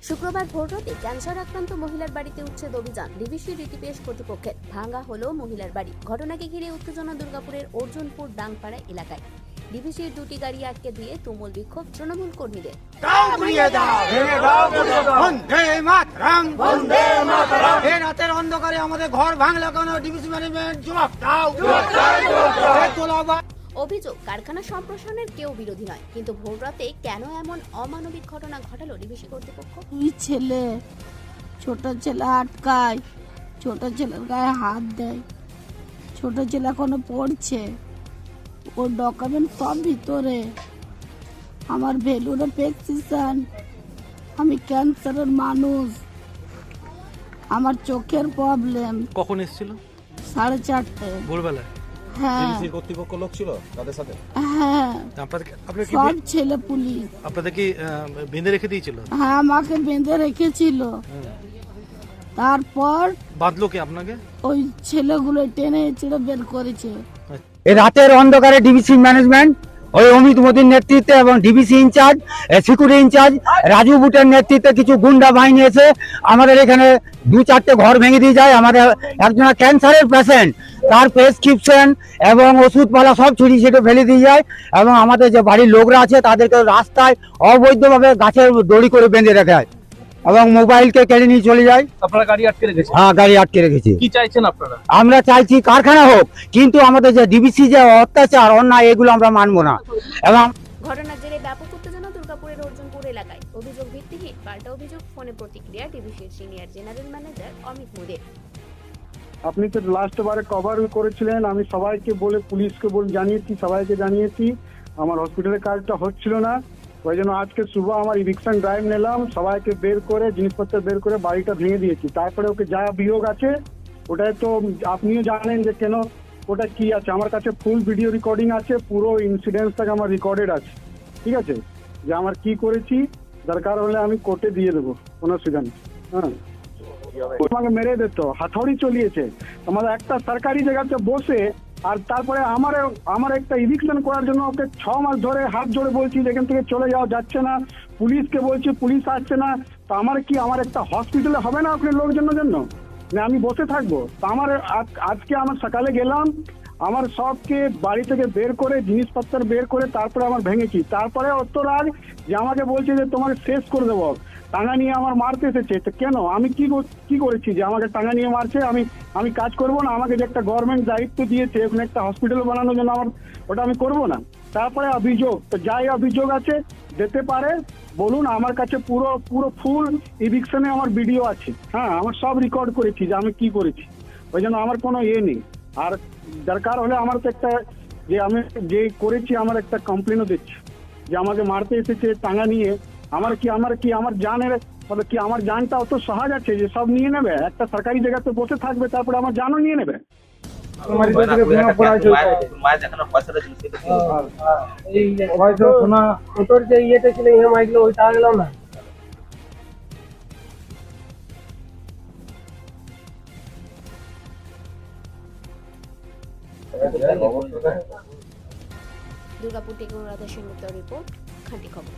শুক্রবার ভোররাতে ক্যান্সার আক্রান্ত মহিলার বাড়িতে উচ্ছেদ অভিযান। ডিভিসি রীতিপেশ কর্তৃপক্ষের ভাঙা হলো মহিলার বাড়ি। ঘটনাকে ঘিরে উত্তেজনা দুর্গাপুরের অর্জুনপুর ডাংপাড়া এলাকায়। ডিভিসির দুটি গাড়ি আটকে দিয়ে তুমুল বিক্ষোভ তৃণমূল কর্মীদের। রাতের অন্ধকারে আমাদের ঘর ভাঙলো কেন? ডিভিসি ম্যানেজমেন্ট জবাব দাও। অভিযোগ, কারখানা সম্প্রসারণের কেউ বিরোধী নয়, কিন্তু ভোররাতে কেন এমন অমানবিক ঘটনা ঘটালো ডিভিসি কর্তৃপক্ষ? দুই ছেলে, ছোট ছেলে আটকায়, ছোট ছেলের গায়ে হাত দেয়, ছোট ছেলে এখনো পড়ছে, ওর ডকুমেন্ট সব ভিতরে। আমার ভেলুরে প্রেসক্রিপশন, আমি ক্যান্সারের মানুষ, আমার চোখের প্রবলেম। কখন এসেছিল? 4:30 ভোরবেলায়। হ্যাঁ কর্তৃপক্ষ লোক ছিল তাদের সাথে? হ্যাঁ, আপনাদের কি সব ছেলে পুলিশ। আপনাদের কি বেঁধে রেখে দিয়েছিল? হ্যাঁ, আমাকে বেঁধে রেখেছিল। তারপর বাঁধলো কি আপনাকে? ওই ছেলেগুলো টেনে ছেড়ে বের করেছে। এই রাতের অন্ধকারে ডিভিসি ম্যানেজমেন্ট ওই অমিত মোদীর নেতৃত্বে এবং DVC incharge, security incharge Raju বুটের নেতৃত্বে কিছু গুন্ডা বাহিনী এসে আমাদের এখানে 2-4টে ঘর ভেঙে দিয়ে যায়। আমাদের একজন ক্যান্সারের পেশেন্ট, তার প্রেসক্রিপশন এবং ওষুধপালা সব ছড়িয়ে ছিটে ফেলে দিয়ে যায় এবং আমাদের যে বাড়ির লোকরা আছে তাদেরকে রাস্তায় অবৈধভাবে গাছের দড়ি করে বেঁধে রেখে হয় এবং মোবাইলকে কেড়ে নিয়ে চলে যায়। আপনারা গাড়ি আটকে রেখেছে? হ্যাঁ, গাড়ি আটকে রেখেছি। কি চাইছেন আপনারা? আমরা চাইছি কারখানা হোক, কিন্তু আমাদের যে ডিভিসি যে অত্যাচার অন্যায় এগুলো আমরা মানবো না। এবং ঘটনার জেরে ব্যাপক উত্তেজনা দুর্গাপুরের অর্জুনপুর এলাকায়। অভিযোগ ভিত্তিহীন, পাল্টা অভিযোগ, ফোনে প্রতিক্রিয়া ডিভিসির সিনিয়র জেনারেল ম্যানেজার অমিত মোদের। আপনি তো লাস্ট বারে কভার করেছিলেন, আমি সবাইকে বলে পুলিশকে জানিয়েছি, সবাইকে জানিয়েছি আমার হসপিটালের কাজটা হচ্ছিল না। ওই জন্য আজকে শুভ আমার ইভিকশন ড্রাইভ নিলাম, সবাইকে বের করে জিনিসপত্র বের করে বাড়িটা ভেঙে দিয়েছি। তারপরে ওকে যা বিয়োগ আছে ওটাই তো আপনিও জানেন যে কেন ওটা কি আছে। আমার কাছে ফুল ভিডিও রেকর্ডিং আছে, পুরো ইনসিডেন্টটাকে আমার রেকর্ডেড আছে, ঠিক আছে, যে আমার কি করেছি। দরকার হলে আমি কোর্টে দিয়ে দেবো, কোনো অসুবিধা নেই। হ্যাঁ, আমাকে মেরে দিত, হাতুড়ি চলিয়েছে আমাদের একটা সরকারি জায়গাতে বসে। আর তারপরে আমার একটা ইভিকশন করার জন্য ওকে 6 মাস ধরে হাত জোড়ে বলছি যেখান থেকে চলে যাওয়া যাচ্ছে না, পুলিশকে বলছি পুলিশ আসছে না। তো আমার একটা হসপিটালে হবে না ওখানে লোকজনের জন্য, না আমি বসে থাকবো? তো আজকে আমার সকালে গেলাম, আমার সবকে বাড়ি থেকে বের করে জিনিসপত্র বের করে তারপরে আমার ভেঙেছি। তারপরে অত রাগ যে আমাকে বলছে যে তোমাকে শেষ করে দেবো, টাঙ্গা নিয়ে আমার মারতে এসেছে। তো কেন, আমি কি করেছি যে আমাকে টাঙ্গা নিয়ে মারছে? আমি কাজ করব না? আমাকে যে একটা গভর্নমেন্ট দায়িত্ব দিয়েছে ওখানে একটা হসপিটাল বানানোর জন্য, ওটা আমি করব না? তারপরে অভিযোগ, তো যাই অভিযোগ আছে দিতে পারে বলুন। আমার কাছে পুরো ফুল ইভিকশনে আমার ভিডিও আছে। হ্যাঁ, আমার সব রেকর্ড করেছি যে আমি কি করেছি। ওই জন্য আমার কোনো নেই। আর দরকার হলে আমার তো একটা যে আমি যে করেছি আমার একটা কমপ্লেনও দিচ্ছি যে আমাকে মারতে এসেছে টাঙ্গা নিয়ে। আমার জানের কি আমার জানটা অত সহজ আছে যে সব নিয়ে নেবে? একটা সরকারি জায়গাতে বসে থাকবে তারপরে আমার জানও নিয়ে নেবে? দুর্গাপুর থেকে অনুরাধা সেনগুপ্ত রিপোর্ট, খাঁটি খবর।